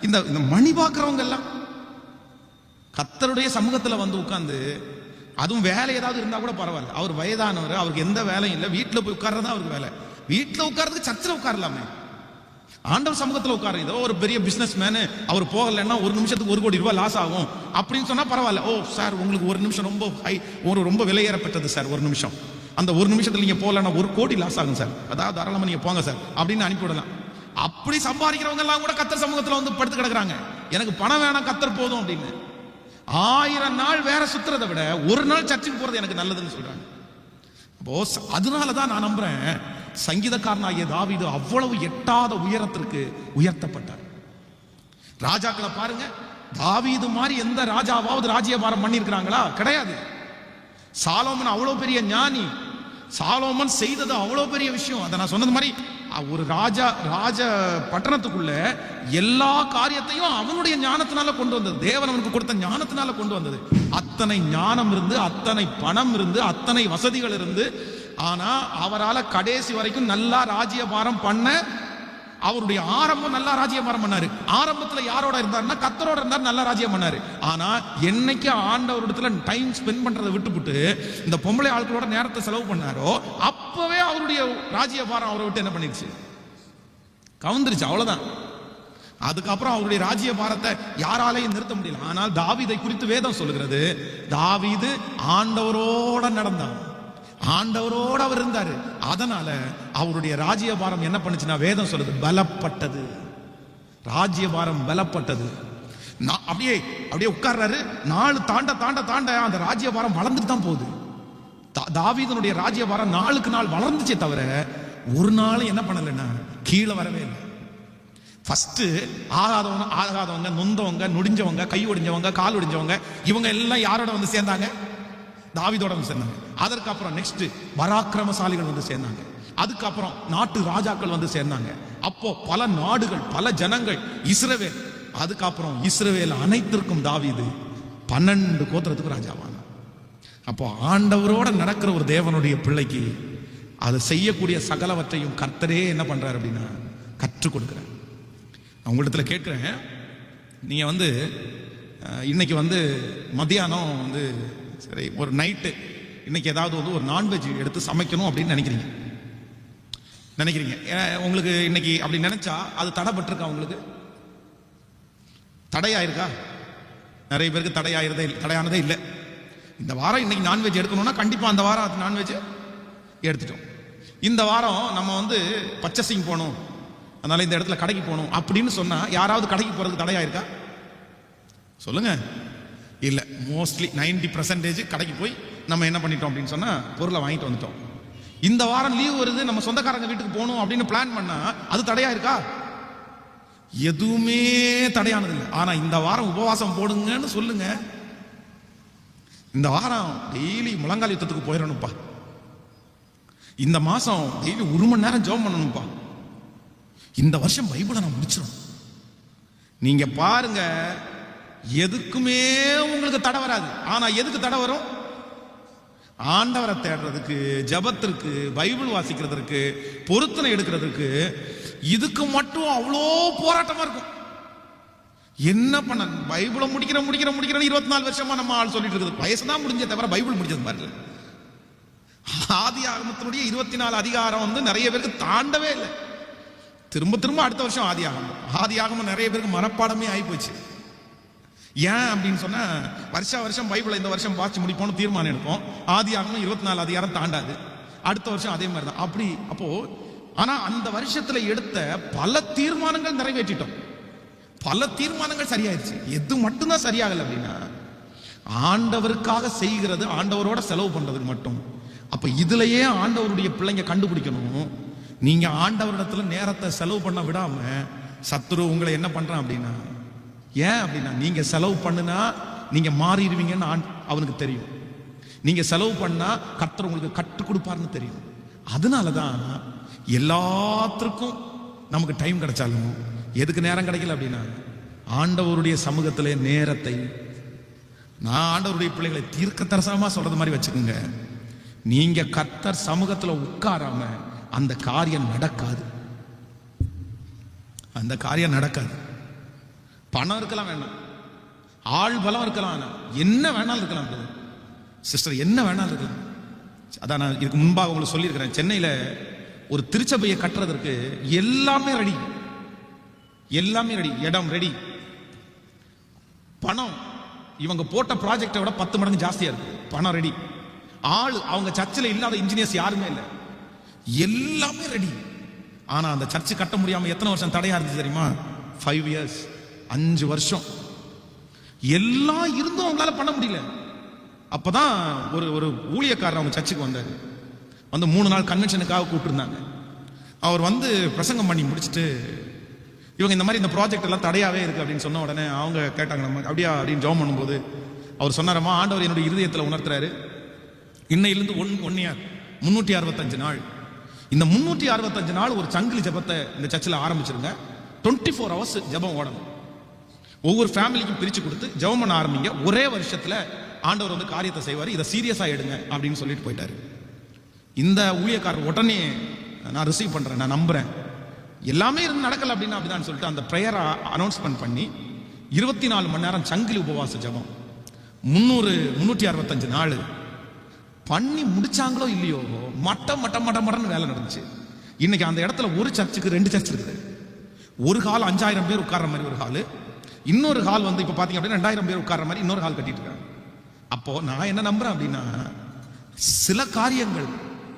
இந்த மணி பார்க்கிறவங்க எல்லாம் கர்த்தருடைய சமூகத்துல வந்து உட்கார்ந்து, அதுவும் வேலை ஏதாவது இருந்தா கூட பரவாயில்ல, அவர் வயதானவர், அவருக்கு எந்த வேலையும் இல்லை, வீட்டுல போய் உட்கார்றதா அவருக்கு வேலை. வீட்டுல உட்கார்றதுக்கு சர்ச்சில் உட்காரலாமே, ஆண்டவர் சமூகத்துல உட்காரு. ஏதோ ஒரு பெரிய பிசினஸ் மேனு அவர் போகலன்னா ஒரு நிமிஷத்துக்கு 1 கோடி ரூபாய் லாஸ் ஆகும் அப்படின்னு சொன்னா பரவாயில்ல. ஓ சார், உங்களுக்கு 1 நிமிஷம் ரொம்ப ரொம்ப விலையேறப்பட்டது சார், 1 நிமிஷம், அந்த 1 நிமிஷத்துல நீங்க போகலன்னா 1 கோடி லாஸ் ஆகும் சார், அதாவது தாராளமா நீங்க போங்க சார் அப்படின்னு அனுப்பிவிடலாம். அப்படி சம்பாதிக்கிறவங்க எல்லாம் கூட கர்த்தர் சமூகத்துல வந்து படுத்து கிடக்குறாங்க. எனக்கு பணம் வேணாம், கர்த்தர் போதும் அப்படின்னு. 1000 நாள் வேற சுத்துறதை விட ஒரு நாள் சர்ச்சுக்கு போறது எனக்கு நல்லதுன்னு சொல்றாங்க. அப்போ அதனாலதான் நான் நம்புறேன், சங்கீதக்காரனாகிய தாவீது அவ்வளவு எட்டாத உயரத்திற்கு உயர்த்தப்பட்டார். ராஜாக்களை பாருங்க, தாவீது மாதிரி எந்த ராஜாவாவது ராஜ்யபாரம் பண்ணியிருக்கிறாங்களா? கிடையாது. சாலோமன் அவ்வளவு பெரிய ஞானி, சாலோமன் செய்தது அவ்வளவு பெரிய விஷயம். அதை நான் சொன்னது மாதிரி ஒரு ராஜ பட்டணத்துக்குள்ள எல்லா காரியத்தையும் அவனுடைய ஞானத்தினால கொண்டு வந்தது, தேவன் அவனுக்கு கொடுத்த ஞானத்தினால கொண்டு வந்தது. அத்தனை ஞானம் இருந்து, அத்தனை பணம் இருந்து, அத்தனை வசதிகள் இருந்து, ஆனா அவரால் கடைசி வரைக்கும் நல்லா ராஜ்யபாரம் பண்ண, அவருடைய ஆரம்பம் நல்லா ராஜ்யபாரம் பண்ணாரு. ஆரம்பத்துல யாரோட இருந்தாருன்னா கர்த்தரோட இருந்தார், நல்லா ராஜ்யம் பண்ணாரு. ஆனா என்னைக்கு ஆண்டவரிடத்துல டைம் ஸ்பெண்ட் பண்றதை விட்டுவிட்டு இந்த பொம்பளை ஆட்களோட நேரத்தை செலவு பண்ணாரோ, அப்பவே அவருடைய ராஜ்யபாரம் அவரை விட்டு என்ன பண்ணிருச்சு, கவுந்துருச்சு. அவ்வளவுதான். அதுக்கப்புறம் அவருடைய ராஜ்யபாரத்தை யாராலையும் நிறுத்த முடியல. ஆனால் தாவீதை குறித்து வேதம் சொல்லுகிறது, தாவீது ஆண்டவரோட நடந்தான், ஆண்டவரோடு அவர் இருந்தாரு. அதனால அவருடைய ராஜ்யபாரம் என்ன பண்ணுச்சுன்னா, வேதம் சொல்லுது, பலப்பட்டது. ராஜ்யபாரம் பலப்பட்டது. அப்படியே அப்படியே உட்கார்றாரு, நாள் தாண்ட தாண்ட தாண்ட அந்த ராஜ்யபாரம் வளர்ந்துட்டு தான் போகுது. தாவீதனுடைய ராஜ்யபாரம் நாளுக்கு நாள் வளர்ந்துச்சே தவிர ஒரு நாள் என்ன பண்ணலன்னா கீழே வரவே இல்லை. ஃபர்ஸ்ட் ஆகாதவங்க, நொந்தவங்க, நொடிஞ்சவங்க, கை ஒடிஞ்சவங்க, கால் ஒடிஞ்சவங்க, இவங்க எல்லாம் யாரோட வந்து சேர்ந்தாங்க? தாவீதோட வந்து சேர்ந்தாங்க. அதற்கப்புறம் நெக்ஸ்ட் பராக்கிரமசாலிகள் வந்து சேர்ந்தாங்க. அதுக்கப்புறம் நாட்டு ராஜாக்கள் வந்து சேர்ந்தாங்க. அப்போ பல நாடுகள், பல ஜனங்கள், இஸ்ரவேல். அதுக்கப்புறம் இஸ்ரவேல் அனைத்திற்கும் தாவீது 12 கோத்திரத்துக்கு ராஜாவான. அப்போ ஆண்டவரோட நடக்கிற ஒரு தேவனுடைய பிள்ளைக்கு அதை செய்யக்கூடிய சகலவற்றையும் கர்த்தரே என்ன பண்றாரு அப்படின்னா கற்றுக் கொடுக்கிறார். நான் உங்களிடத்துல கேட்கிறேன், நீங்க வந்து இன்னைக்கு வந்து மத்தியானம் வந்து சரி ஒரு நைட்டு இன்னைக்கு ஏதாவது வந்து ஒரு நான்வெஜ் எடுத்து சமைக்கணும் அப்படின்னு நினைக்கிறீங்க. உங்களுக்கு இன்னைக்கு அப்படி நினைச்சா அது தடைப்பட்டிருக்கா? உங்களுக்கு தடையாயிருக்கா? நிறைய பேருக்கு தடையானதே இல்லை. இந்த வாரம் இன்னைக்கு நான்வெஜ் எடுக்கணும்னா கண்டிப்பா அந்த வாரம் அது நான்வெஜ் எடுத்துட்டோம். இந்த வாரம் நம்ம வந்து பர்ச்சேசிங் போகணும், அதனால இந்த இடத்துல கடைக்கு போகணும் அப்படின்னு சொன்னா யாராவது கடைக்கு போறதுக்கு தடையாயிருக்கா? சொல்லுங்க. இல்லை, மோஸ்ட்லி 90% கடைக்கு போய் நம்ம என்ன பண்ணிட்டோம் அப்படின்னு சொன்னா பொருளை வாங்கிட்டு வந்துட்டோம். இந்த வாரம் லீவ் வருது, நம்ம சொந்தக்காரங்க வீட்டுக்கு போகணும் அப்படின்னு பிளான் பண்ணா அது தடையா இருக்கா? எதுவுமே தடையானது இல்லை. ஆனா இந்த வாரம் உபவாசம் போடுங்கன்னு சொல்லுங்க, இந்த வாரம் டெய்லி முழங்கால் யுத்தத்துக்கு போயிடணும்ப்பா, இந்த மாசம் டெய்லி 1 மணி நேரம் ஜெபம் பண்ணணும்ப்பா, இந்த வருஷம் பைபிளை நான் முடிச்சிடும். நீங்க பாருங்க, எதுக்குமே உங்களுக்கு தடை வராது. ஆனா எதுக்கு தடை வரும்? ஆண்டவரை தேடுறதுக்கு, ஜபத்திற்கு, பைபிள் வாசிக்கிறதுக்கு, பொருத்தனை எடுக்கிறதுக்கு, இதுக்கு மட்டும் அவ்வளோ போராட்டமா இருக்கும். என்ன பண்ண, பைபிளை முடிக்கிற 24 வருஷமா நம்ம ஆள் சொல்லிட்டு இருக்குது. வயசுதான் முடிஞ்ச தவிர பைபிள் முடிஞ்சது பாருங்க. ஆதி ஆகமத்தினுடைய 24 அதிகாரம் வந்து நிறைய பேருக்கு தாண்டவே இல்லை. திரும்ப அடுத்த வருஷம் ஆதி ஆகமம் நிறைய பேருக்கு மனப்பாடமே ஆகி போச்சு. ஏன் அப்படின்னு சொன்னா, வருஷம் பைபிளை இந்த வருஷம் வாசிச்சு முடிப்போம்னு தீர்மானம் எடுப்போம். ஆதி ஆகமம் 24 அதிகாரம் தாண்டாது, அடுத்த வருஷம் அதே மாதிரி தான். அப்படி அப்போ ஆனா அந்த வருஷத்துல எடுத்த பல தீர்மானங்கள் நிறைவேற்றிட்டோம், பல தீர்மானங்கள் சரியாயிருச்சு. எது மட்டும்தான் சரியாகல அப்படின்னா ஆண்டவருக்காக செய்கிறது, ஆண்டவரோட செலவு பண்றதுக்கு மட்டும். அப்ப இதுலயே ஆண்டவருடைய பிள்ளைங்க கண்டுபிடிக்கணும், நீங்க ஆண்டவரிடத்துல நேரத்தை செலவு பண்ண விடாம சத்துரு உங்களை என்ன பண்றான் அப்படின்னா, ஏன் அப்படின்னா நீங்க செலவு பண்ணுனா நீங்க மாறிடுவீங்கன்னு அவனுக்கு தெரியும். நீங்க செலவு பண்ணா கர்த்தர் உங்களுக்கு கற்றுக் கொடுப்பாருன்னு தெரியும். அதனாலதான் எல்லாத்திற்கும் நமக்கு டைம் கிடைச்சாலும் எதுக்கு நேரம் கிடைக்கல அப்படின்னா, ஆண்டவருடைய சமூகத்திலே நேரத்தை, நான் ஆண்டவருடைய பிள்ளைகளை தீர்க்க தரிசனமா சொல்றது மாதிரி வச்சுக்கோங்க, நீங்க கர்த்தர் சமூகத்துல உட்காராம அந்த காரியம் நடக்காது, அந்த காரியம் நடக்காது. பணம் இருக்கலாம் வேணாம், ஆள் பலம் இருக்கலாம் வேணாம், என்ன வேணாலும் இருக்கலாம் சிஸ்டர், என்ன வேணாலும் இருக்கலாம். அதான் நான் இதுக்கு முன்பாக உங்களுக்கு சொல்லியிருக்கிறேன், சென்னையில் ஒரு திருச்சபையை கட்டுறதற்கு எல்லாமே ரெடி, எல்லாமே ரெடி, இடம் ரெடி, பணம் இவங்க போட்ட ப்ராஜெக்டை விட 10 மடங்கு ஜாஸ்தியா இருக்கு, பணம் ரெடி, ஆள் அவங்க சர்ச்சில் இல்லாத இன்ஜினியர்ஸ் யாருமே இல்லை, எல்லாமே ரெடி. ஆனா அந்த சர்ச்சு கட்ட முடியாம எத்தனை வருஷம் தடையா இருந்துச்சு தெரியுமா? 5 years, 5 வருஷம் எல்லாம் இருந்தும் அவங்களால பண்ண முடியல. அப்பதான் ஒரு ஊழியக்காரர் அவங்க சர்ச்சுக்கு வந்தாரு. வந்து 3 நாள் கன்வென்ஷனுக்காக கூப்பிட்டுருந்தாங்க. அவர் வந்து பிரசங்கம் பண்ணி முடிச்சுட்டு இவங்க இந்த மாதிரி இந்த ப்ராஜெக்ட் எல்லாம் தடையாவே இருக்கு அப்படின்னு சொன்ன உடனே அவங்க கேட்டாங்க, நம்ம அப்படியா அப்படின்னு ஜெபம் பண்ணும்போது அவர் சொன்னாரம்மா, ஆண்டவர் என்னுடைய இருதயத்தில் உணர்த்துறாரு, இன்னையிலிருந்து 1 year 365 நாள், இந்த 365 நாள் ஒரு சங்கிலி ஜெபத்தை இந்த சர்ச்சில் ஆரம்பிச்சிருங்க. 24 hours ஜெபம் ஓடணும். ஒவ்வொரு ஃபேமிலிக்கும் பிரிச்சு கொடுத்து ஜெபம் பண்ண ஆரம்பிங்க. ஒரே வருஷத்துல ஆண்டவர் வந்து காரியத்தை செய்வார், இதை சீரியஸா எடுங்க அப்படின்னு சொல்லிட்டு போயிட்டாரு. இந்த ஊழியக்காரர் உடனே நான் ரிசீவ் பண்றேன், நான் நம்புறேன், எல்லாமே இருந்து நடக்கல அப்படின்னா அப்படிதான் சொல்லிட்டு அந்த ப்ரேயரை அனௌன்ஸ்மெண்ட் பண்ணி 24 மணி நேரம் சங்கிலி உபவாச ஜெபம் 365 நாள் பண்ணி முடிச்சாங்களோ இல்லையோ, மட்டன்னு வேலை நடந்துச்சு. இன்னைக்கு அந்த இடத்துல ஒரு சர்ச்சுக்கு 2 சர்ச் இருக்குது. ஒரு ஹால் 5000 பேர் உட்கார்ற மாதிரி ஒரு ஹால், இன்னொரு ஹால் வந்து இப்ப பாத்தீங்க அப்படின்னா 2000 பேர் உட்கார்ற மாதிரி இன்னொரு ஹால் கட்டிட்டு இருக்காங்க. அப்போ நான் என்ன நம்புறேன் அப்படின்னா, சில காரியங்கள்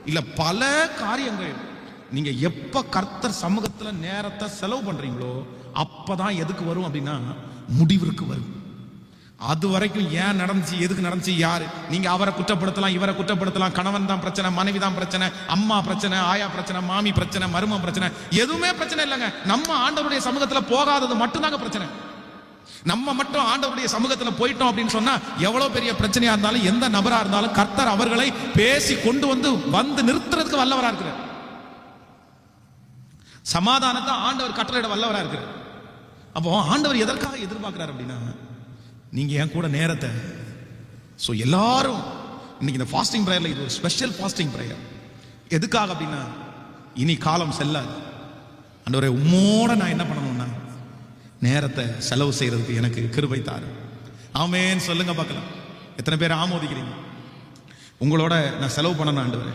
இல்ல பல காரியங்கள் நீங்க எப்ப கர்த்தர் சமூகத்துல நேரத்தை செலவு பண்றீங்களோ அப்பதான் எதுக்கு வரும் அப்படின்னா முடிவிற்கு வரும். அது வரைக்கும் ஏன் நடந்துச்சு, எதுக்கு நடந்துச்சு, யாரு, நீங்க அவரை குற்றப்படுத்தலாம், இவரை குற்றப்படுத்தலாம், கணவன் தான் பிரச்சனை, மனைவி தான் பிரச்சனை, அம்மா பிரச்சனை, ஆயா பிரச்சனை, மாமி பிரச்சனை, மரும பிரச்சனை, எதுவுமே பிரச்சனை இல்லைங்க. நம்ம ஆண்டவருடைய சமூகத்துல போகாதது மட்டும்தாங்க பிரச்சனை. நம்ம மட்டும் ஆண்டவருடைய சமூகத்துல போயிட்டோம் அப்படின்னு சொன்னா எவ்வளவு பெரிய பிரச்சனையா இருந்தாலும், எந்த நபரா இருந்தாலும் கர்த்தர் அவர்களை பேசி கொண்டு வந்து நிறுத்துறதுக்கு வல்லவரா இருக்கிறார். சமாதானத்தை ஆண்டவர் கட்டளையிட வல்லவரா இருக்கிறார். அப்போ ஆண்டவர் எதற்காக எதிர்பார்க்கிறார் அப்படின்னா, நீங்க என் கூட நேரத்தை. சோ எல்லாரும் இன்னைக்கு இந்த ஃபாஸ்டிங் பிரேயர்ல இது ஒரு ஸ்பெஷல் ஃபாஸ்டிங் பிரேயர். எதுக்காக அப்படின்னா, இனி காலம் செல்லாது. ஆண்டவரே, உம்மோட நான் என்ன பண்ணணும்னா நேரத்தை செலவு செய்யறதுக்கு எனக்கு கிருபை தாரு. ஆமென் சொல்லுங்க பார்க்கலாம். எத்தனை பேர் ஆமோதிக்கிறீங்க? உங்களோட நான் செலவு பண்ணணும் ஆண்டவரே.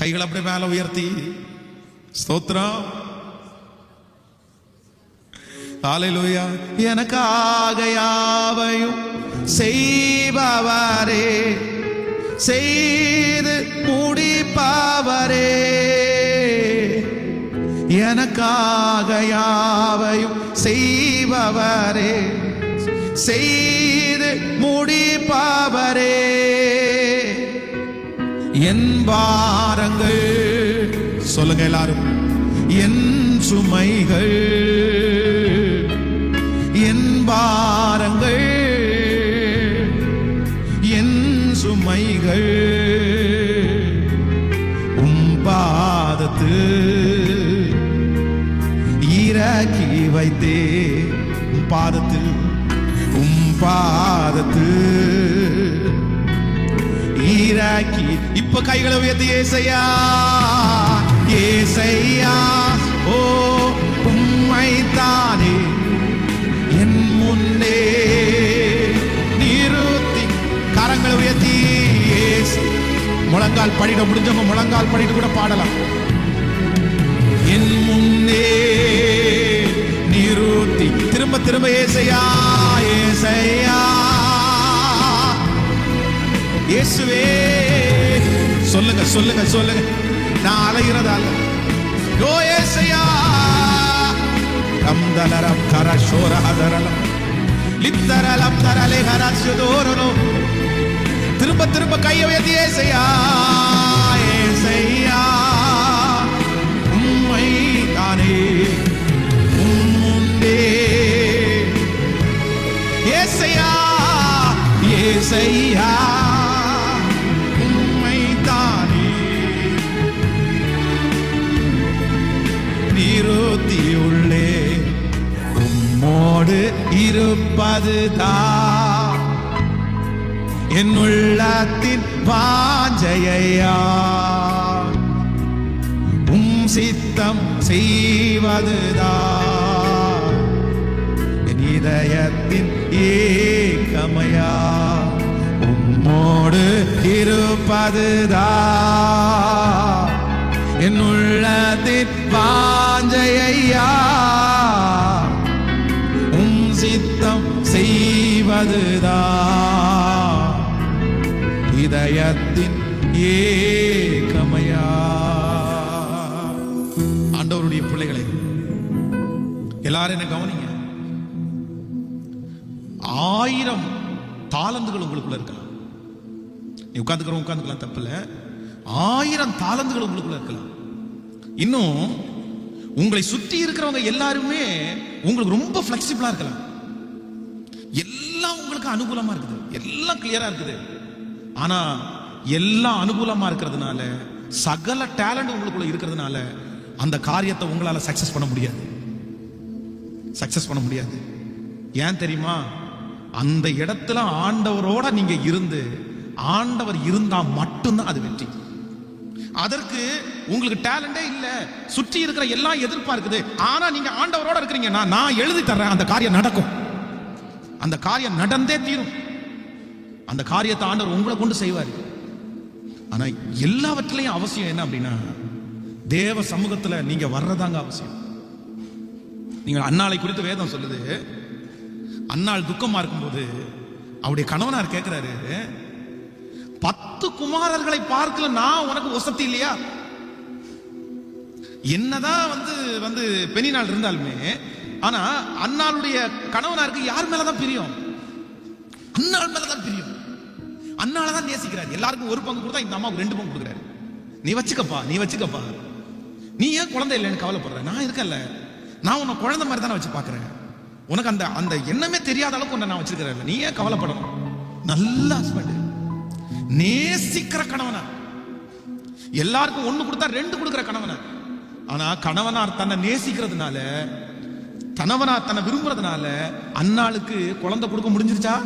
கைகளை அப்படியே மேல உயர்த்தி ஸ்தோத்திரம். ஹல்லேலூயா. எனக்காக யாவையும் செய்பவரே, செய்து முடிப்பவரே, எனக்காக யாவையும் செய்பவரே, செய்து முடிப்பவரே, என் பாரங்கள் சொல்லுங்க எல்லாரும், என் சுமைகள், என் பாரங்கள், என் சுமைகள் பாதத்து இறக்கி வைத்தே, பாதத்தில் பாதத்து இறக்கி. இப்ப கைகளை உயர்த்தி ஏசையா, ஏசையா ஓ உம்மை தானே என் முன்னே நிறுத்தி. கரங்களை உயர்த்தி முழங்கால் படிட முடிஞ்சவங்க முழங்கால் படிட்டு கூட பாடலாம். என் முன்னே நிறுத்தி. திரும்ப திரும்ப ஏசையா, ஏசையா இயேசுவே. சொல்லுங்க சொல்லுங்க சொல்லுங்க, நான் அலைகிறதால ஓ ஏசையா. கம்தலரம் கரஷோரஹதரலம் லித்தரலம் தரலே ஹரசுதோரனோ. திரும்ப திரும்ப கையை உயர்த்தி ஏசையா, ஏசையா உம்மை தானே உம்முண்டே. ஏசையா, ஏசையா உம்மை தானே நிறுத்தியுள்ளே. உம்மோடு இருப்பதுதான் என் உள்ளத்தின் வாஞ்சையா. சித்தம் செய்வதுதான் என் இதயத்தின் ஏக்கமையா உம்மோடு இருப்பதுதான் என் உள்ளத்தின் வாஞ்சையா, உம் சித்தம் செய்வதுதான் இதயத்தின் ஏக்கமையா. ஆண்டவருடைய பிள்ளைகளை எல்லாரும் என்ன கவனிங்க. 1000 தாலந்துகள் உங்களுக்குள்ள இருக்கலாம். நீ உட்கார்ந்துக்கலாம் தப்பு இல்ல. 1000 தாலந்துகள் உங்களுக்குள்ள இருக்கலாம். இன்னும் உங்களை சுற்றி இருக்கிறவங்க எல்லாருமே உங்களுக்கு ரொம்ப பிளெக்சிபிளா இருக்கலாம். எல்லாம் உங்களுக்கு அனுகூலமா இருக்குது, எல்லாம் கிளியரா இருக்குது. ஆனா எல்லாம் அனுகூலமா இருக்கிறதுனால, சகல டேலண்ட் உங்களுக்குள்ள இருக்கிறதுனால அந்த காரியத்தை உங்களால சக்சஸ் பண்ண முடியாது. ஏன் தெரியுமா? அந்த இடத்துல ஆண்டவரோட நீங்க இருந்து, ஆண்டவர் இருந்தா மட்டும்தான் அது வெற்றி. அதற்கு உங்களுக்கு டேலண்டே இல்ல, சுற்றி இருக்கிற எல்லாம் எதிர்பார்க்குது. ஆனா நீங்க ஆண்டவரோட இருக்கிறீங்க. நான் எழுதி தர்றேன், அந்த காரியம் நடக்கும். அந்த காரியம் நடந்தே தீரும். அந்த காரியத்தை ஆண்டவர் உங்களை கொண்டு செய்வார். ஆனா எல்லாவற்றிலையும் அவசியம் என்ன அப்படின்னா, தேவ சமூகத்துல நீங்க வர்றதாங்க அவசியம். நீங்க அன்னாளை குறித்து வேதம் சொல்லுது. அன்னாள் துக்கமா இருக்கும்போது அவருடைய கணவனார் கேட்கிறாரு, 10 குமாரர்களை பார்க்கல, நான் உனக்கு வசதி இல்லையா? என்னதான் வந்து பெண்ணினாள் இருந்தாலுமே, ஆனா அன்னாளுடைய கணவனாருக்கு யார் மேலதான் பிரியம்? அன்னாள் மேலதான் பிரியம். அன்னாலதான் நேசிக்கிறார். எல்லாருக்கும் ஒரு பங்கு கொடுத்தா இந்த அம்மாவுக்கு 2 பங்கு கொடுக்குறாரு. நீ வச்சுக்கப்பா, நீ ஏன் குழந்தை இல்லைன்னு கவலைப்படுற? நான் இருக்கல, நான் உன்னை குழந்தை மாதிரி தானே வச்சு பாக்குறேன். உனக்கு அந்த எண்ணமே தெரியாத அளவுக்கு உன்னை நான் வச்சிருக்கிறேன். நீ ஏன் கவலைப்படணும்? நல்ல ஹஸ்பண்ட், நேசிக்கிற கணவனா, எல்லாருக்கும் 1 கொடுத்தா 2 கொடுக்கிற கணவனா. ஆனா கணவனார் தன்னை நேசிக்கிறதுனால, கணவனார் தன்னை விரும்புறதுனால அன்னாளுக்கு குழந்தை கொடுக்க முடிஞ்சிருச்சா?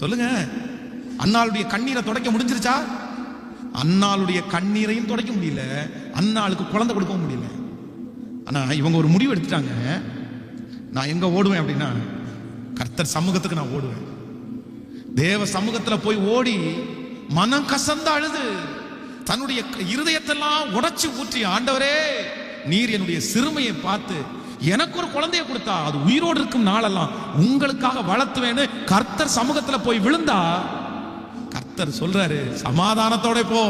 சொல்லுங்க. அன்னாளுடைய கண்ணீரை துடைக்க முடிஞ்சிருச்சா? அன்னாளுடைய கண்ணீரையும் துடைக்க முடியல, அன்னாளுக்கு குழந்தை கொடுக்க முடியல. ஆனா இவங்க ஒரு முடிவு எடுத்துட்டாங்க. நான் எங்க ஓடுவேன் அப்படின்னா, கர்த்தர் சமூகத்துக்கு நான் ஓடுவேன். தேவ சமூகத்துல போய் ஓடி மனம் கசந்து அழுது தன்னுடைய இருதயத்தெல்லாம் உடைச்சு ஊற்றி, ஆண்டவரே நீர் என்னுடைய சிறுமையை பார்த்து எனக்கு ஒரு குழந்தைய கொடுத்தா அது உயிரோடு இருக்கும் நாளெல்லாம் உங்களுக்காக வளர்த்துவேன்னு கர்த்தர் சமூகத்துல போய் விழுந்தா, கர்த்தர் சொல்றாரு, சமாதானத்தோட போ.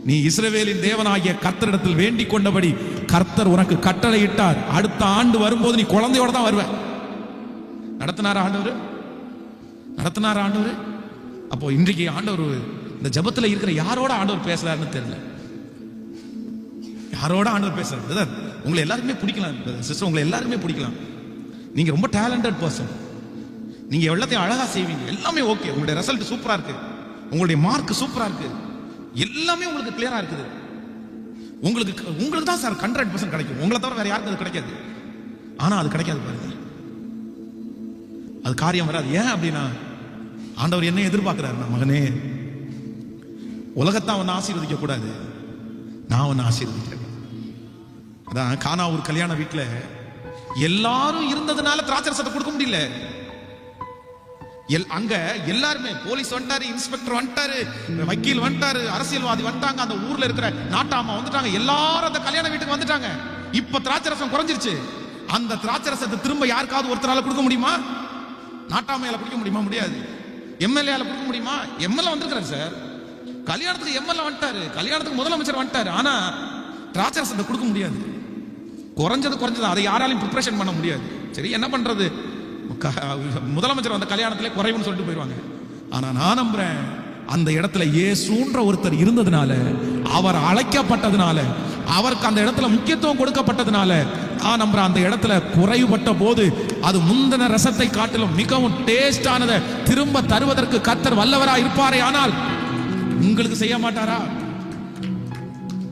நீ இஸ்ரவேலின் தேவனாகிய கர்த்தரிடத்தில் வேண்டிக் கொண்டபடி கர்த்தர் உனக்கு கட்டளையிட்டார். அடுத்த ஆண்டு வரும்போது நீ குழந்தையோட தான் வருவ. நடத்தினார் ஆண்டவர். அப்போ இன்றைக்கு ஆண்டவர் இந்த ஜெபத்துல இருக்கிற யாரோட ஆண்டவர் பேசுறாருன்னு தெரியல. யாரோட ஆண்டவர் பேசுறாரு? உங்களை எல்லாருமே பிடிக்கலாம் சிஸ்டர், உங்களை எல்லாருமே பிடிக்கலாம். நீங்க ரொம்ப டேலண்டட் பர்சன், நீங்க எல்லாத்தையும் அழகா செய்வீங்க, எல்லாமே ஓகே. உங்களுடைய ரிசல்ட் சூப்பரா இருக்கு, உங்களுடைய மார்க் சூப்பரா இருக்கு, எல்லாமே உங்களுக்கு கிளியரா இருக்குது. உங்களுக்கு தான் சார் 100% கிடைக்கும். உங்களை தவிர வேற யாருக்கும் அது கிடைக்காது. ஆனா அது கிடைக்காது பாருங்க, அது காரியம் வராது. ஏன் அப்படின்னா, ஆண்டவர் என்ன எதிர்பார்க்கிறாரு? மகனே, உலகத்தான் உன்னை ஆசீர்வதிக்க கூடாது, நான் உன்னை ஆசீர்வதிக்கிறேன். அதான் கானா ஒரு கல்யாண வீட்டுல எல்லாரும் இருந்ததுனால திராட்சரசத்தை கொடுக்க முடியல. அங்க எல்லாருமே, போலீஸ் வந்துட்டாரு, இன்ஸ்பெக்டர் வந்துட்டாரு, வக்கீல் வந்துட்டாரு, அரசியல்வாதி வந்துட்டாங்க, அந்த ஊர்ல இருக்கிற நாட்டாமா வந்துட்டாங்க, எல்லாரும் அந்த கல்யாண வீட்டுக்கு வந்துட்டாங்க. இப்ப திராட்சரசம் குறைஞ்சிருச்சு. அந்த திராட்சரசத்தை திரும்ப யாருக்காவது ஒருத்தரால கொடுக்க முடியுமா? நாட்டாமையால கொடுக்க முடியுமா? முடியாது. எம்எல்ஏல கொடுக்க முடியுமா? எம்எல்ஏ வந்திருக்கிறாரு சார், கல்யாணத்துக்கு எம்எல்ஏ வந்துட்டாரு, கல்யாணத்துக்கு முதலமைச்சர் வந்துட்டாரு, ஆனா திராட்சரசத்தை கொடுக்க முடியாது. குறைஞ்சது அதை யாராலையும் ப்ரிப்பரேஷன் பண்ண முடியாது. சரி, என்ன பண்றது? முதலமைச்சர் வந்த கல்யாணத்திலே குறைவுன்னு சொல்லிட்டு போயிடுவாங்க. ஆனா நான் நம்புறேன், அந்த இடத்துல இயேசுன்ற ஒருத்தர் இருந்ததுனால, அவர் அழைக்கப்பட்டதுனால, அவருக்கு அந்த இடத்துல முக்கியத்துவம் கொடுக்கப்பட்டதுனால, நான் நம்புறேன் அந்த இடத்துல குறைவுபட்ட போது அது முந்தின ரசத்தை காட்டிலும் மிகவும் டேஸ்டானதை திரும்ப தருவதற்கு கர்த்தர் வல்லவரா இருப்பாரே. ஆனால் உங்களுக்கு செய்ய மாட்டாரா?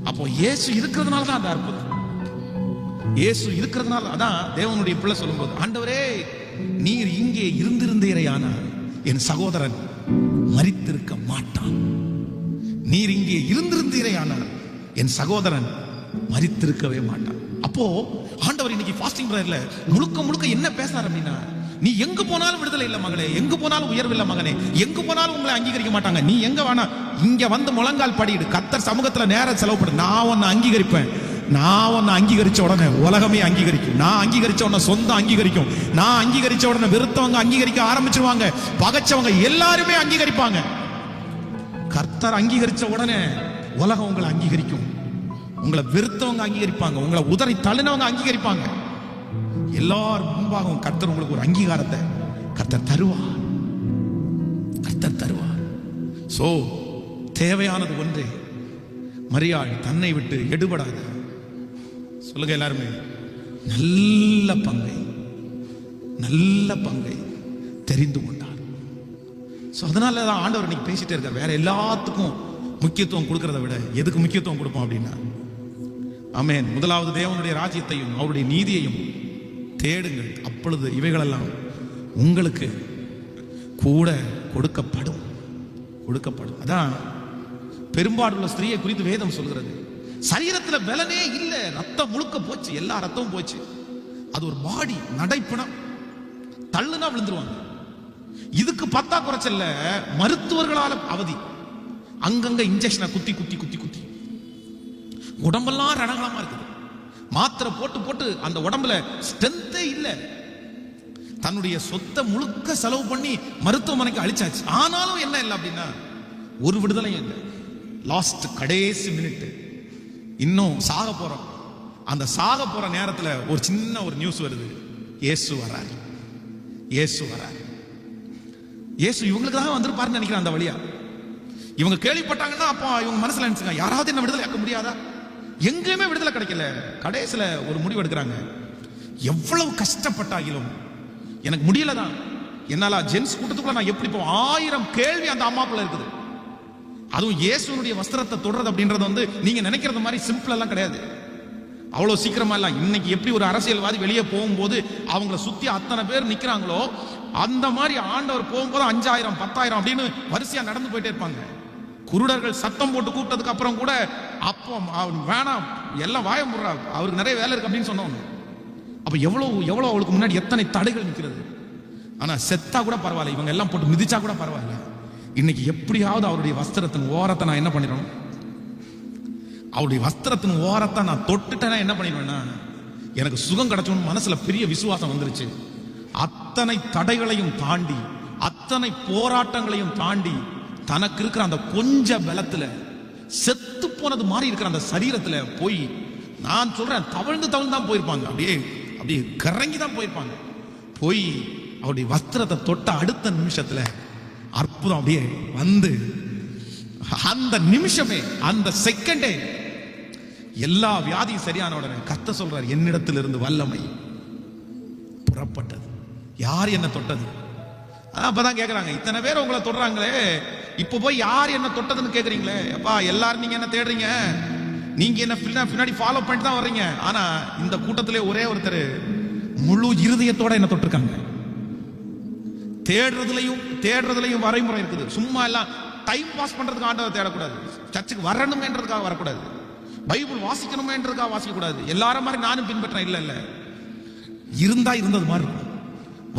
அப்போ இயேசு இருக்கிறதுனால தான் அந்த அற்புதம். இயேசு இருக்கிறதுனால அதான் தேவனுடைய பிள்ளை சொல்லும்போது, ஆண்டவரே நீர் இங்கே இருந்திருந்தீரையானால் என் சகோதரன் மரித்திருக்க மாட்டான். நீர் இங்கே இருந்திருந்தீரையானால் என் சகோதரன் மரித்திருக்கவே மாட்டான். அப்போ ஆண்டவர் இன்னைக்கு ஃபாஸ்டிங் பிரேயர்ல முழுக்க முழுக்க என்ன பேசுறாரு அப்படின்னா, நீ எங்க போனாலும் விடுதலை இல்ல மகளே, எங்க போனாலும் உயர்வு இல்ல மகனே, எங்க போனாலும் உங்களை அங்கீகரிக்க மாட்டாங்க, நீ எங்க வேணா இங்க வந்து முழங்கால் படிடு, கர்த்தர் சமூகத்துல நேரம் செலவுப்படு, நான் உன்னை அங்கீகரிப்பேன். நான் உன்னை அங்கீகரிச்ச உடனே உலகமே அங்கீகரிக்கும். நான் அங்கீகரிச்ச உடனே சொந்தம் அங்கீகரிக்கும். நான் அங்கீகரிச்ச உடனே வெறுத்தவங்க அங்கீகரிக்க ஆரம்பிச்சிருவாங்க. பகைச்சவங்க எல்லாருமே அங்கீகரிப்பாங்க. கர்த்தர் அங்கீகரிச்ச உடனே உலகம் உங்களை அங்கீகரிக்கும். உங்களை வெறுத்தவங்க அங்கீகரிப்பாங்க, உங்களை உதறி தள்ளினவங்க அங்கீகரிப்பாங்க. எல்லாரும் முன்பாகவும் கர்த்தர் உங்களுக்கு ஒரு அங்கீகாரத்தை கர்த்தர் தருவார். கர்த்தர் தருவார். சோ தேவையானது ஒன்றே, மரியாள் தன்னை விட்டு எடுபடாத, சொல்லுங்க எல்லாருமே, நல்ல பங்கை தெரிந்து கொண்டார். அதனால தான் ஆண்டவர் இன்னைக்கு பேசிட்டே இருக்கார். வேற எல்லாத்துக்கும் முக்கியத்துவம் கொடுக்கறத விட எதுக்கு முக்கியத்துவம் கொடுப்போம் அப்படின்னா, ஆமென், முதலாவது தேவனுடைய ராஜ்யத்தையும் அவருடைய நீதியையும் தேடுங்கள், அப்பொழுது இவைகளெல்லாம் உங்களுக்கு கூட கொடுக்கப்படும். அதான் பெரும்பாடுள்ள ஸ்திரீயை குறித்து வேதம் சொல்கிறது. சரீரத்துல பலனே இல்ல, ரத்தம் முழுக்க போச்சு, எல்லா ரத்தமும் போச்சு. அது ஒரு பாடி, நடைப்பிணம், தள்ளுனா விழுந்துருவாங்க. இதுக்கு பத்தா குறைச்சல்ல மருத்துவர்களால அவதி. அங்கங்க இன்ஜெக்ஷனை குத்தி உடம்பெல்லாம் ரணகலமா இருக்குது. மாத்திரை போட்டு அந்த உடம்புல ஸ்ட்ரென்த்தே இல்ல. தன்னுடைய சொத்தை முழுக்க செலவு பண்ணி மருத்துவமனைக்கு அழிச்சாச்சு. ஆனாலும் என்ன இல்லை அப்படின்னா, ஒரு விடுதலையும் இல்லை. லாஸ்ட் கடைசி மினிட், இன்னும் சாக போறோம். அந்த சாக போற நேரத்துல ஒரு சின்ன ஒரு நியூஸ் வருது, இயேசு வரார். இயேசு இவங்களுக்கு தான் வந்திருப்பாருன்னு நினைக்கிறேன். அந்த வழியா இவங்க கேள்விப்பட்டாங்கன்னா அப்போ இவங்க மனசுல நினைச்சுங்க, யாராவது என்ன விடுதலை ஆக்க முடியாதா? எங்கேயுமே விடுதலை கிடைக்கல. கடைசியில ஒரு முடிவு எடுக்கிறாங்க, எவ்வளவு கஷ்டப்பட்டாகிலும் எனக்கு முடியலதான், என்னால ஜென்ஸ் கூட்டத்துக்குள்ள நான் எப்படி போ, 1000 கேள்வி அந்த அம்மாக்குள்ள இருக்குது. அதுவும் இயேசுனுடைய வஸ்திரத்தை தொடர்றது அப்படின்றது வந்து நீங்க நினைக்கிறது மாதிரி சிம்பிள் எல்லாம் கிடையாது. அவ்வளவு சீக்கிரமா இல்ல. இன்னைக்கு எப்படி ஒரு அரசியல்வாதி வெளியே போகும்போது அவங்கள சுத்தி அத்தனை பேர் நிக்கிறாங்களோ, அந்த மாதிரி ஆண்டவர் போகும்போது 5000 10,000 அப்படின்னு வரிசையா நடந்து போயிட்டே இருப்பாங்க. குருடர்கள் சத்தம் போட்டு கூப்பிட்டதுக்கு அப்புறம் கூட, அப்போ வேணாம் எல்லாம் வாய முடுறா, அவருக்கு நிறைய வேலை இருக்கு அப்படின்னு சொன்னோம். அப்ப எவ்வளவு அவளுக்கு முன்னாடி எத்தனை தடைகள் நிற்கிறது. ஆனா செத்தா கூட பரவாயில்ல, இவங்க எல்லாம் போட்டு மிதிச்சா கூட பரவாயில்ல. இன்னைக்கு எப்படியாவது அவருடைய வஸ்திரத்தின் ஓரத்தை நான் என்ன பண்ணிடணும், அவருடைய வஸ்திரத்தின் ஓரத்தை நான் தொட்டுட்டேன்னா என்ன பண்ணிடுவேன்னா, எனக்கு சுகம் கிடைச்சோன்னு மனசுல பெரிய விசுவாசம் வந்துருச்சு. அத்தனை தடைகளையும் தாண்டி, அத்தனை போராட்டங்களையும் தாண்டி, தனக்கு இருக்கிற அந்த கொஞ்ச பலத்துல, செத்து போனது மாதிரி இருக்கிற அந்த சரீரத்துல போய், நான் சொல்றேன், தவழ்ந்து தான் போயிருப்பாங்க. அப்படியே கறங்கி தான் போயிருப்பாங்க. போய் அவருடைய வஸ்திரத்தை தொட்ட அடுத்த நிமிஷத்துல அற்புதம் அப்படியே வந்து, அந்த நிமிஷமே, அந்த செகண்டே எல்லா வியாதியும் சரியான உடனே கர்த்தர் சொல்றார், என்னிடத்திலிருந்து வல்லமை புறப்பட்டது. யார் என்ன தொட்டது? அப்பதான் கேக்குறாங்க, இத்தனை பேர் உங்களை தொடுறாங்களே, இப்ப போய் யார் என்ன தொட்டதுன்னு கேக்குறீங்களே. அப்பா எல்லாரும் நீங்க என்ன தேடுறீங்க, நீங்க என்ன பின்னாடி ஃபாலோ பண்ணிட்டு தான் வர்றீங்க. ஆனா இந்த கூட்டத்திலே ஒரே ஒருத்தர் முழு இருதயத்தோட என்ன தொட்டிருக்காங்க. தேடுறதுலையும் வரைமுறை இருக்குது. சும்மா எல்லாம் டைம் பாஸ் பண்றதுக்கு ஆண்டவர் தேடக்கூடாது. சர்ச்சுக்கு வரணுமேன்றதுக்காக வரக்கூடாது. பைபிள் வாசிக்கணுமேன்றதுக்காக வாசிக்க கூடாது. எல்லாரும் மாதிரி நானும் பின்பற்றேன் இல்ல. இருந்தா இருந்தது மாதிரி இருக்கும்,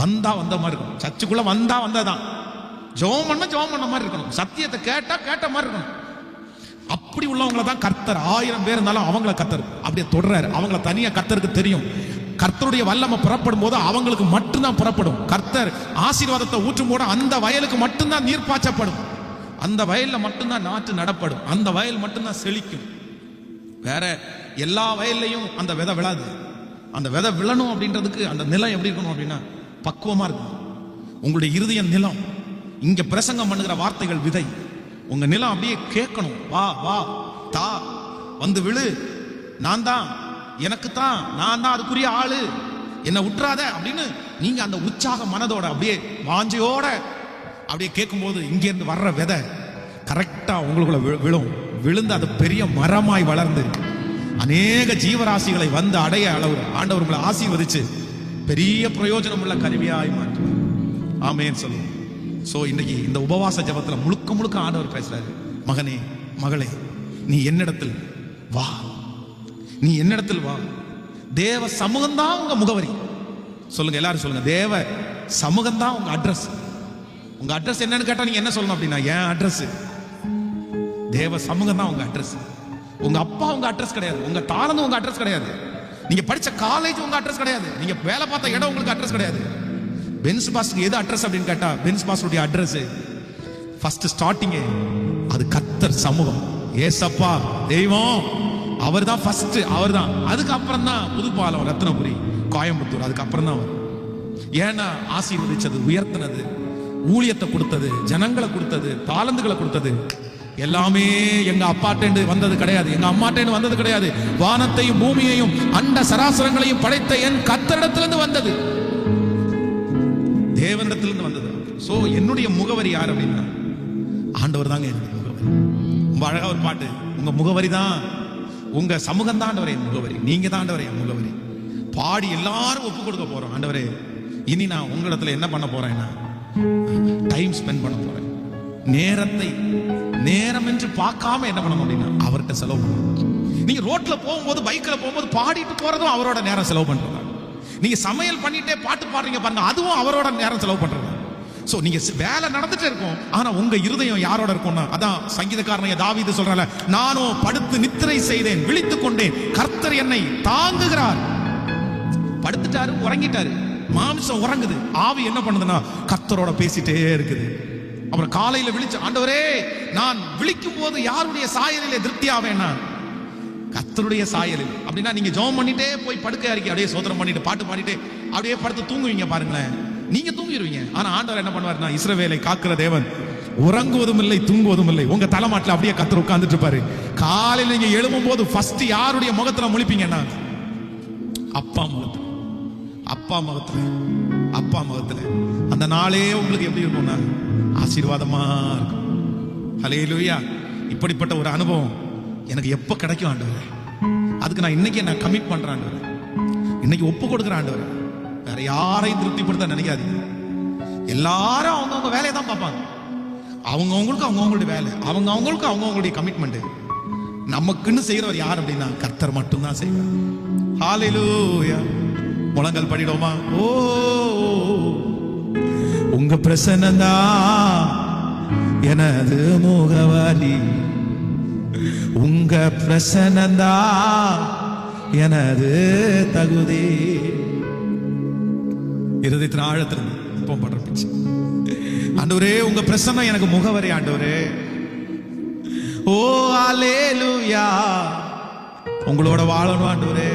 வந்தா வந்த மாதிரி இருக்கும். சர்ச்சுக்குள்ள வந்தா வந்ததான், ஜெபம் பண்ண மாதிரி இருக்கணும், சத்தியத்தை கேட்ட மாதிரி இருக்கணும். அப்படி உள்ளவங்களை தான் கர்த்தர், 1000 பேர் இருந்தாலும் அவங்கள கர்த்தர் அப்படியே தொடர்றாரு. அவங்கள தனியா கர்த்தருக்கு தெரியும். கர்த்தருடைய வல்லமை புறப்படும் போது அவங்களுக்கு மட்டும்தான் புறப்படும். கர்த்தர் ஆசீர்வாதத்தை ஊற்றும் போது அந்த வயலுக்கு மட்டும்தான் நீர் பாய்ச்சப்படும். அந்த வயல்ல மட்டும்தான் நாற்று நடப்படும். அந்த வயல் மட்டும்தான் செழிக்கும். வேற எல்லா வயல்லையும் அந்த விதை விழாது. அந்த விதை விழணும் அப்படின்றதுக்கு அந்த நிலம் எப்படி இருக்கணும் அப்படின்னா பக்குவமா இருக்கும். உங்களுடைய இருதய நிலம், இங்க பிரசங்கம் பண்ணுகிற வார்த்தைகள் விதை. உங்க நிலம் அப்படியே கேட்கணும், வா வா தா வந்து விழு, நான் தான், எனக்கு தான், நான் தான் அதுக்குரிய ஆளு, என்னை விட்டுறாத அப்படின்னு நீங்க அந்த உற்சாக மனதோட அப்படியே வாஞ்சையோட அப்படியே கேட்கும்போது இங்க இருந்து வர்ற விதை கரெக்டா உங்களுக்குள்ள விழுந்து அது பெரிய மரமாய் வளர்ந்து அநேக ஜீவராசிகளை வந்து அடைய அளவு ஆண்டவர் உங்களை ஆசீர்வதிச்சு பெரிய பிரயோஜனம் உள்ள கருவியாய் மாற்றுவார். ஆமென் சொல்லுவோம். சோ இன்னைக்கு இந்த உபவாச ஜெபத்துல முழுக்க ஆண்டவர் பேசுறாரு, மகனே மகளே, நீ என்னிடத்தில் வா, தேவ சமூகம் தான் உங்க முகவரி. சொல்லுங்க, எல்லாரும் சொல்லுங்க. தேவ சமூகம் தான் உங்க அட்ரஸ். உங்க அட்ரஸ் என்னன்னு கேட்டா நீங்க என்ன சொல்லணும் அப்படின்னா, என் அட்ரஸ் தேவ சமூகம் தான் உங்க அட்ரஸ். உங்க அப்பா உங்க அட்ரஸ் கிடையாது, உங்க தாளந்து உங்க அட்ரஸ் கிடையாது, நீங்க படிச்ச காலேஜ் உங்க அட்ரஸ் கிடையாது, நீங்க வேலை பார்த்த இடம் உங்களுக்கு அட்ரஸ் கிடையாது. பென்ஸ் பாஸ்டருக்கு எது அட்ரஸ் அப்படின்னு கேட்டா, பென்ஸ் பாஸ்டருடைய அட்ரஸ் ஃபர்ஸ்ட் ஸ்டார்டிங் அது கர்த்தர் சமூகம், ஏசப்பா தெய்வம், அவர் தான் ஃபர்ஸ்ட், அவர் தான். அதுக்கப்புறம் தான் புதுப்பாலம், ரத்னபுரி, கோயம்புத்தூர், அதுக்கப்புறம் தான் வரும். ஏன்னா ஆசீர்வதிச்சது, உயர்த்தினது, ஊழியத்தை கொடுத்தது, ஜனங்களை கொடுத்தது, தாளந்துகளை கொடுத்தது எல்லாமே எங்க அப்பாட்டேண்டு வந்தது கிடையாது, எங்க அம்மாட்டேண்டு வந்தது கிடையாது. வானத்தையும் பூமியையும் அண்ட சராசரங்களையும் படைத்த என் கர்த்தரிடத்திலிருந்து வந்தது, தேவனிடத்திலிருந்து வந்தது. சோ என்னுடைய முகவரி யார் அப்படின்னா ஆண்டவர் தாங்க என்னுடைய முகவரி. ரொம்ப அழகா ஒரு பாட்டு, உங்க முகவரி தான், உங்க சமூகம் தான் ஆண்டவரே என் முகவரி, நீங்க தான் ஆண்டவரே என் முகவரி. பாடி எல்லாரும் ஒப்பு கொடுக்க போறோம். ஆண்டவரே இனி நான் உங்களிடத்துல என்ன பண்ண போறேன்னா டைம் ஸ்பெண்ட் பண்ண போறேன். நேரத்தை நேரம் என்று பார்க்காம என்ன பண்ணணும் அப்படின்னா அவர்கிட்ட செலவு பண்ணணும். நீங்க ரோட்ல போகும்போது, பைக்ல போகும்போது பாடிட்டு போறதும் அவரோட நேரம் செலவு பண்றதா. நீங்க சமையல் பண்ணிட்டே பாட்டு பாடுறீங்க பாருங்க, அதுவும் அவரோட நேரம் செலவு பண்றதா. சோ நீங்க வேலை நடந்துட்டே இருக்கும், ஆனா உங்க இருதயம் யாரோட இருக்கும்னா, அதான் சங்கீதக்காரன் தாவீது சொல்றால, நானோ படுத்து நித்திரை செய்தேன், விழித்துக் கொண்டேன், கர்த்தர் என்னை தாங்குகிறார். படுத்துட்டாரு, உறங்கிட்டாரு, மாம்சம் உறங்குது, ஆவி என்ன பண்ணுதுன்னா கர்த்தரோட பேசிட்டே இருக்குது. அப்புறம் காலையில விழிச்சு, ஆண்டவரே நான் விழிக்கும் போது யாருடைய சாயலிலே திருப்தி ஆவேன்னா கர்த்தருடைய சாயலில். அப்படின்னா நீங்க ஜெபம் பண்ணிட்டே போய் படுக்கை அறிக்கை அப்படியே சோதனம் பண்ணிட்டு பாட்டு பாடிட்டு அப்படியே படுத்து தூங்குவீங்க பாருங்களேன், நீங்க தூங்கிடுவீங்க. ஆனா ஆண்டவர் என்ன பண்ணுவாருன்னா, இஸ்ரவேலை காக்கிற தேவன் உறங்குவதும் இல்லை தூங்குவதும் இல்லை, உங்க தலைமாட்டில் அப்படியே கர்த்தர் உட்கார்ந்துட்டு இருப்பாரு. காலையில நீங்க எழும்பும் போது ஃபர்ஸ்ட் யாருடைய முகத்துல முழிப்பீங்கன்னா அப்பா முகத்துல, அப்பா முகத்துல, அப்பா முகத்துல. அந்த நாளே உங்களுக்கு எப்படி இருக்கும்னா ஆசீர்வாதமா இருக்கும். ஹல்லேலூயா. இப்படிப்பட்ட ஒரு அனுபவம் எனக்கு எப்ப கிடைக்கும் ஆண்டவரே, அதுக்கு நான் இன்னைக்கு நான் கமிட் பண்றேன் ஆண்டவரே, இன்னைக்கு ஒப்பு கொடுக்குறேன் ஆண்டவரே. வேற யாரையும் திருப்திப்படுத்த நினைக்காதீங்க. எல்லாரும் அவங்கவுங்க வேலையை தான் பார்ப்பாங்க, அவங்கவுங்களுக்கு அவங்கவுங்களுடைய வேலை, அவங்கவுங்களுக்கு அவங்கவுங்களுடைய கமிட்மெண்ட். நமக்குன்னு செய்யறவர் யார் அப்படின்னா கர்த்தர் மட்டும்தான் செய்வார். ஹல்லேலூயா. முழங்கல் படிடுவோமா? ஓ உங்க பிரசன்னந்தா எனது முகவரி, உங்க பிரசன்னந்தா எனது தகுதி. இருதயத்தின் ஆழத்திலிருந்து இப்போ படுற பிச்சு, ஆண்டவரே உங்க பிரசன்னம் எனக்கு முகவரி ஆண்டவரே. ஓ அல்லேலூயா. உங்களோட வாழணும் ஆண்டவரே.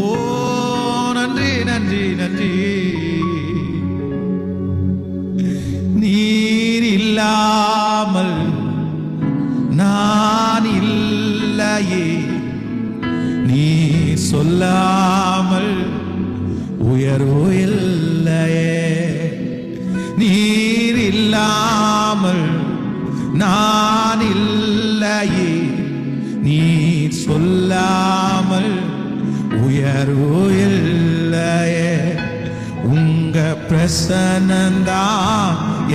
ஓ நன்றி நன்றி நன்றி. நீர் இல்லாமல் நான் இல்லையே, நீ சொல்லாமல் உயர்வு இல்லையே. நீர் இல்லாமல் நான் இல்லையே, நீ சொல்லாமல் உயர்வு இல்லையே. உங்க பிரசன்னந்தா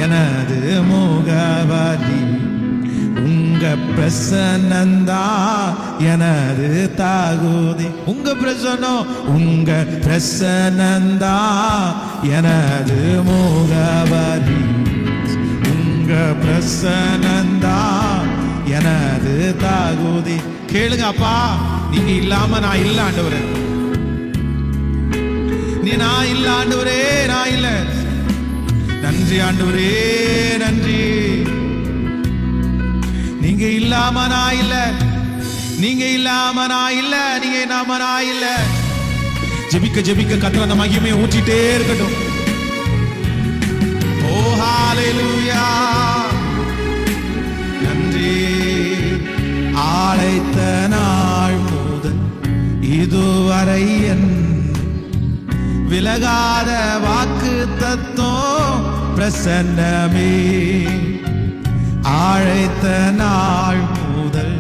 எனது முகவரி, உங்க பிரசன்னந்தா எனது தகுதி. உங்க பிரசன்னம், உங்க பிரசன்னந்தா எனது முகவரி, உங்க பிரசன்னந்தா எனது தகுதி. கேளுங்க அப்பா, நீங்க இல்லாம நான் இல்ல ஆண்டவரே, நீ நான் இல்ல ஆண்டவரே, நான் இல்ல. நன்றி ஆண்டவரே நன்றி. நீங்க இல்லாம நான் இல்ல, நீங்க இல்லாம நான் இல்ல, நீங்க இல்லாம நான் இல்ல. ஜெபிக்க ஜெபிக்க கர்த்தர் அந்த மகிமையை ஊற்றிட்டே இருக்கட்டும். ஓ ஹல்லேலூயா. நன்றி. அழைத்த நாள் முதல் இதுவரை என் விலகாத வாக்கு தத்துவம் பிரசன்னமே. அழைத்த நாள் முதல்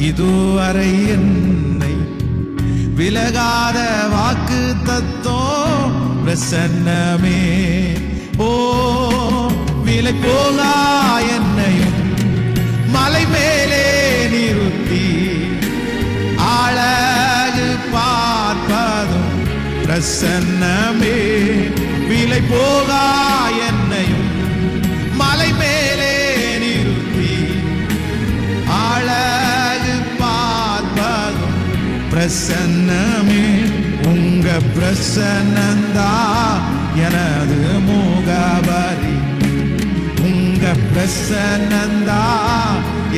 இதுவரை என்னை விலகாத வாக்கு தத்துவம் பிரசன்னமே. ஓ விலை போகா என்னையும் மலை மேலே நிறுத்தி ஆழ பிரசன்னமே விலை போகா என்னையும் மலை மேலே நிறுத்தி அழகு பார்ப்பதும் பிரசன்னமே. உங்க பிரசன்னந்தா எனது முகவரி, உங்க பிரசன்னந்தா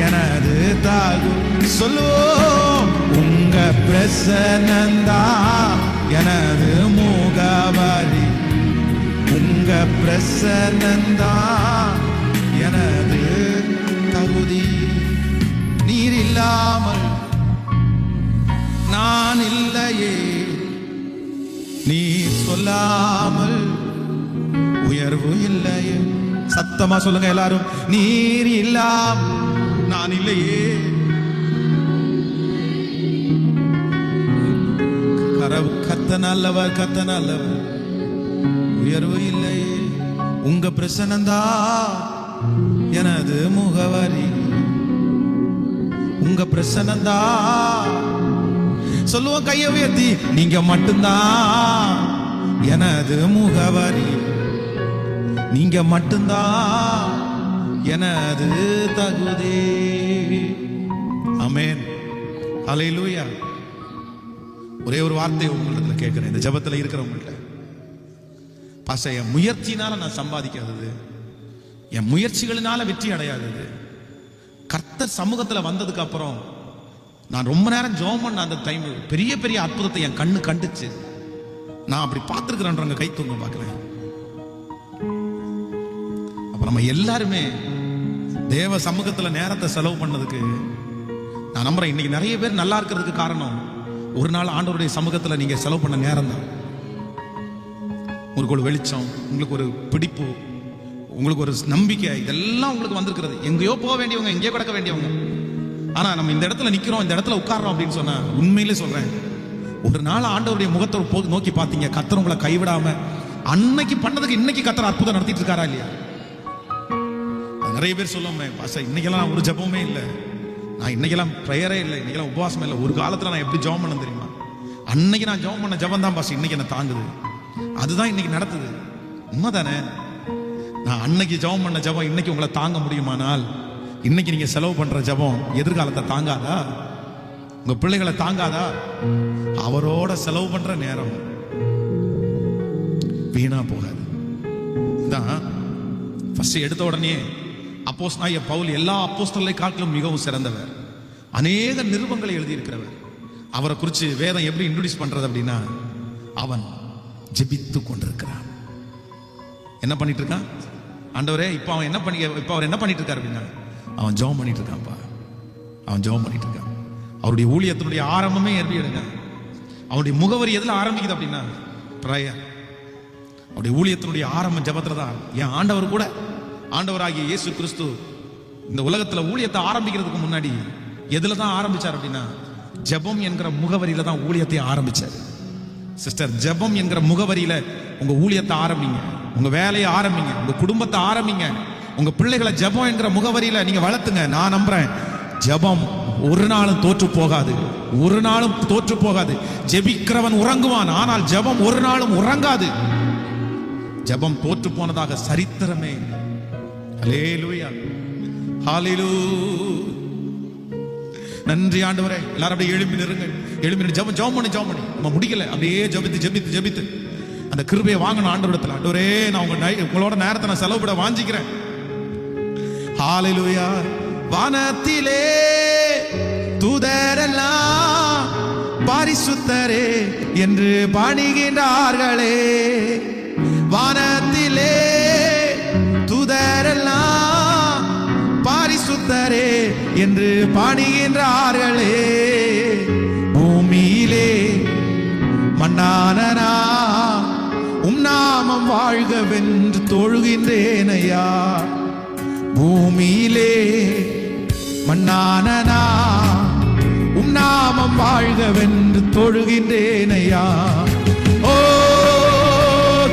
எனது தாகு. சொல்லுவோம், உங்க பிரசன்னந்தா எனது முகவரி, உங்க பிரசன்னந்தா எனது தகுதி. நீர் இல்லாமல் நான் இல்லையே, நீ சொல்லாமல் உயர்வு இல்லையே. சத்தமா சொல்லுங்க எல்லாரும், நீர் இல்லாமல் நான் இல்லையே. கத்த நல்லவர், கத்த நல்லவர், உயர்வு இல்லையே. உங்க பிரசன்னந்தா எனது முகவரி, உங்க பிரசன்னந்தா. சொல்லுவோம் கையை உயர்த்தி, நீங்க மட்டும்தான் எனது முகவரி, நீங்க மட்டும்தான் எனது தகுதி. ஆமென், ஹல்லேலூயா. ஒரே ஒரு வார்த்தை உங்களிடத்துல கேட்கிறேன், இந்த ஜெபத்துல இருக்கிறவங்கள்ட்ட. பாச, என் முயற்சினால நான் சம்பாதிக்காதது, என் முயற்சிகளினால வெற்றி அடையாதது, கர்த்தர் சமூகத்துல வந்ததுக்கு அப்புறம் நான் ரொம்ப நேரம் ஜெபம் பண்ண அந்த டைம் பெரிய பெரிய அற்புதத்தை என் கண்ணு கண்டுச்சு. நான் அப்படி பார்த்துருக்கிறேன்றவங்க கை தூங்க பார்க்கிறேன். அப்ப நம்ம எல்லாருமே தேவ சமூகத்துல நேரத்தை செலவு பண்ணதுக்கு நான் நம்புறேன். இன்னைக்கு நிறைய பேர் நல்லா இருக்கிறதுக்கு காரணம் ஒரு நாள் ஆண்டவருடைய சமூகத்துல நீங்க செலவு பண்ண நேரம் தான். உங்களுக்கு ஒரு வெளிச்சம், உங்களுக்கு ஒரு பிடிப்பு, உங்களுக்கு ஒரு நம்பிக்கை, இதெல்லாம் உங்களுக்கு வந்திருக்கிறது. எங்கேயோ போக வேண்டியவங்க, எங்கேயோ கிடக்க வேண்டியவங்க. ஆனா நம்ம இந்த இடத்துல நிக்கிறோம், இந்த இடத்துல உட்கார்றோம் அப்படின்னு சொன்னா, உண்மையிலே சொல்றேன், ஒரு நாள் ஆண்டவருடைய முகத்தை நோக்கி பார்த்தீங்க, கர்த்தர் உங்களை கைவிடாம அன்னைக்கு பண்ணதுக்கு இன்னைக்கு கர்த்தர் அற்புதம் நடத்திட்டு இருக்காரா இல்லையா? நிறைய பேர் சொல்லுவோமே, பாச இன்னைக்கெல்லாம் ஒரு ஜெபமே இல்லை, நான் இன்னைக்கெல்லாம் ப்ரேயரே இல்லை, இன்னைக்கெல்லாம் உபவாசமே இல்லை. ஒரு காலத்துல நான் எப்படி ஜெபம் பண்ண தெரியுமா? அன்னைக்கு நான் ஜெபம் பண்ண ஜெபம் தான் பாச இன்னைக்கு என்ன தாங்குது, அதுதான் இன்னைக்கு நடத்துது. உண்மைதானே? நான் அன்னைக்கு ஜெபம் பண்ண ஜெபம் இன்னைக்கு உங்களை தாங்க முடியுமானால், இன்னைக்கு நீங்க செலவு பண்ற ஜெபம் எதிர்காலத்தை தாங்காதா? உங்க பிள்ளைகளை தாங்காதா? அவரோட செலவு பண்ற நேரம் வீணா போகாது. ஃபர்ஸ்ட் எடுத்த உடனே அப்போஸ்தலனாகிய பவுல் எல்லா அப்போஸ்தலரை காட்டிலும் மிகவும் சிறந்தவர், அநேக நிருபங்களை எழுதியிருக்கிறவர். அவரை குறித்து வேதம் எப்படி இன்ட்ரோடியூஸ் பண்றது அப்படின்னா, அவன் ஜெபித்து கொண்டிருக்கிறான். என்ன பண்ணிட்டு இருக்கான்? ஆண்டவரே, இப்ப அவர் என்ன பண்ணிட்டு இருக்காரு அப்படின்னா, அவன் ஜெபம் பண்ணிட்டு இருக்கான்ப்பா, அவன் ஜெபம் பண்ணிட்டு இருக்கான். அவருடைய ஊழியத்தினுடைய ஆரம்பமே எப்படி எடுங்க, அவருடைய முகவரி எதுல ஆரம்பிக்குது அப்படின்னா பிரேயர். அவருடைய ஊழியத்தினுடைய ஆரம்பம் ஜெபத்துல தான். என் ஆண்டவர் கூட, ஆண்டவராகிய இயேசு கிறிஸ்து இந்த உலகத்துல ஊழியத்தை ஆரம்பிக்கிறதுக்கு முன்னாடி எதுல தான் ஆரம்பிச்சார் அப்படின்னா, ஜெபம் என்கிற முகவரியில தான் ஊழியத்தை ஆரம்பிச்சார். சிஸ்டர், ஜெபம் என்கிற முகவரியில உங்க ஊழியத்தை ஆரம்பிங்க, உங்க வேலையை ஆரம்பிங்க, உங்க குடும்பத்தை ஆரம்பிங்க, உங்க பிள்ளைகளை ஜெபம் என்கிற முகவரியில நீங்க வளர்த்துங்க. நான் நம்புறேன், ஜெபம் ஒரு நாளும் தோற்று போகாது, ஒரு நாளும் தோற்று போகாது. ஜெபிக்கிறவன் உறங்குவான், ஆனால் ஜெபம் ஒரு நாளும் உறங்காது. ஜெபம் தோற்று போனதாக சரித்திரமே. ஹல்லேலூயா, ஹல்லேலூயா. நன்றி ஆண்டவரே. எல்லாரும் அப்படியே எழுப்பி நிறுங்க, எழுப்பி ஜெபம் பண்ணி நம்ம முடிக்கல, அப்படியே ஜெபித்து அந்த கிருபையை வாங்கணும் ஆண்டவரிடத்துல. ஆண்டவரே, நான் உங்களோட நேரத்தை நான் செலவுபட வாஞ்சிக்கிறேன். ஹல்லேலூயா. வானத்திலே தூதரெல்லாம் பரிசுத்தரே என்று பணிகின்றார்களே, வானத்திலே தூதரெல்லாம் பரிசுத்தரே என்று பணிகின்றார்களே, பூமியிலே மன்னானனா உம் நாமம் வாழ்கவென்று தொழுகின்றேனையா. பூமியிலே மன்னானனா உம் நாமம் வாழ்கவென்று தொழுகின்றேனையா. ஓ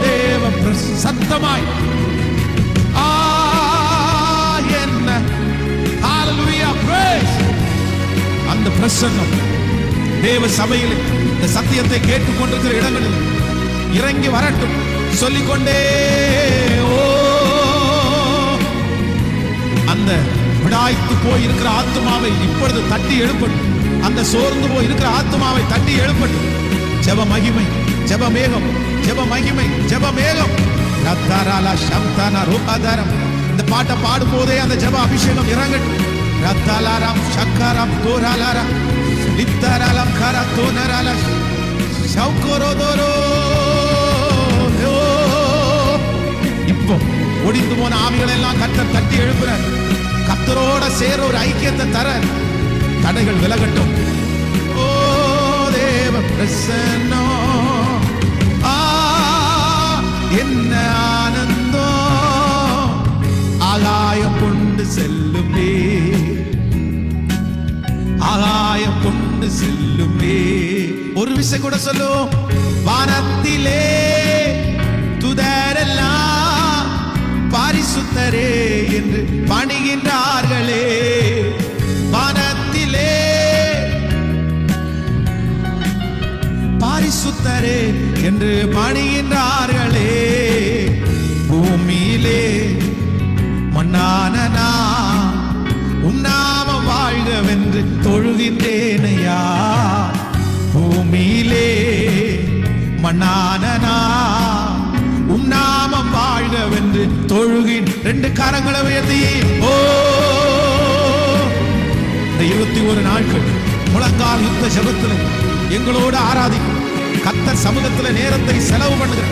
தேவ சத்தமாய் என்ன ஹல்லேலூயா, பிரைஸ். அந்த பிரசன்னம் தேவ சபையில் இந்த சத்தியத்தை கேட்டுக்கொண்டிருக்கிற இடங்களில் இறங்கி வரட்டும். சொல்லிக்கொண்டே ஓ அந்த விடாய்த்து போய் இருக்கிற ஆத்துமாவை இப்பொழுது தட்டி எழுப்பட்டும். அந்த சோர்ந்து போய் இருக்கிற ஆத்துமாவை தட்டி எழுப்பட்டும். ஜெப மகிமை, ஜெப மேகம், ஜெப மகிமை, ஜெப மேகம். ரத்தாராலா சம்தானா ரூபாதாரம். இந்த பாட்டை பாடும் போதே அந்த ஜெப அபிஷேகம் இறங்கட்டும். ரத்தாலாராம் சக்கரம் தோராலாரம் இத்தாராலம் கர தோனரால சௌகரோதோரோ. இப்போ ஒடிந்து போன ஆவிகளை எல்லாம் கர்த்தர் தட்டி எழுப்புறார். கர்த்தரோட சேர ஒரு ஐக்கியத்தை தர தடைகள் விலகட்டும். ஓ தேவ பிரசன்னம், என்ன ஆனந்தம், ஆகாயம் கொண்டு செல்லுமே, ஆகாயம் கொண்டு செல்லுமே. ஒரு விஷயம் கூட சொல்லும். வானத்திலே துதரெல்லாம் பாரிசுத்தரே என்று பணிகின்றார்களே. வானத்திலே பாரிசுத்தரே என்று பணிகின்றார்களே. பூமியிலே மண்ணானனா உன்னாம வாழ்கவென்று தொழுகின்றேனையா. பூமியிலே மண்ணானனா உன்னாமம் வாழ்கவென்று தொழுகின். ரெண்டு கரங்களை உயர்த்தி ஓ இந்த 21 நாட்கள் முழங்கால் யுத்த ஜெபத்தில் எங்களோடு ஆராதிக்கும். கர்த்தர் சமூகத்தில் நேரத்தை செலவு பண்ணுகிற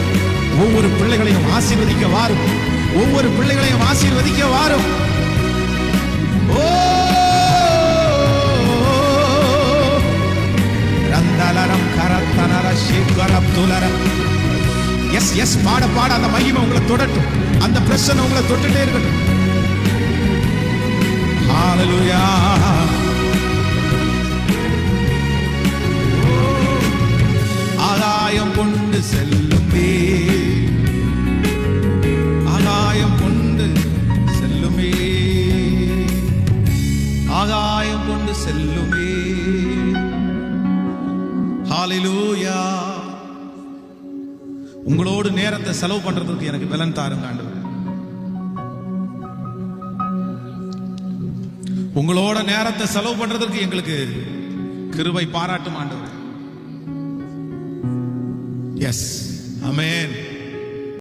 ஒவ்வொரு பிள்ளைகளையும் ஆசீர்வதிக்க வாரும். ஒவ்வொரு பிள்ளைகளையும் ஆசீர்வதிக்க வாரும். ஓ ரந்தலரம் கரத்தனர ஷேகரம் துலரம். எஸ் எஸ் பாட பாட அந்த மகிமை உங்களை தொடட்டும். அந்த பிரசன்னம் உங்களை தொட்டுட்டே இருக்கட்டும். ஹalleluya. ஆகாயம் கொண்டு செல்லுமே, ஆகாயம் கொண்டு செல்லுமே, ஆகாயம் கொண்டு செல்லுமே. ஹalleluya. உங்களோடு நேரத்தை செலவு பண்றதுக்கு எனக்கு பலன் தாருங்க ஆண்டவரே. உங்களோட நேரத்தை செலவு பண்றதுக்கு எங்களுக்கு கிருபை பாராட்டும் ஆண்டவரே. எஸ், ஆமென்.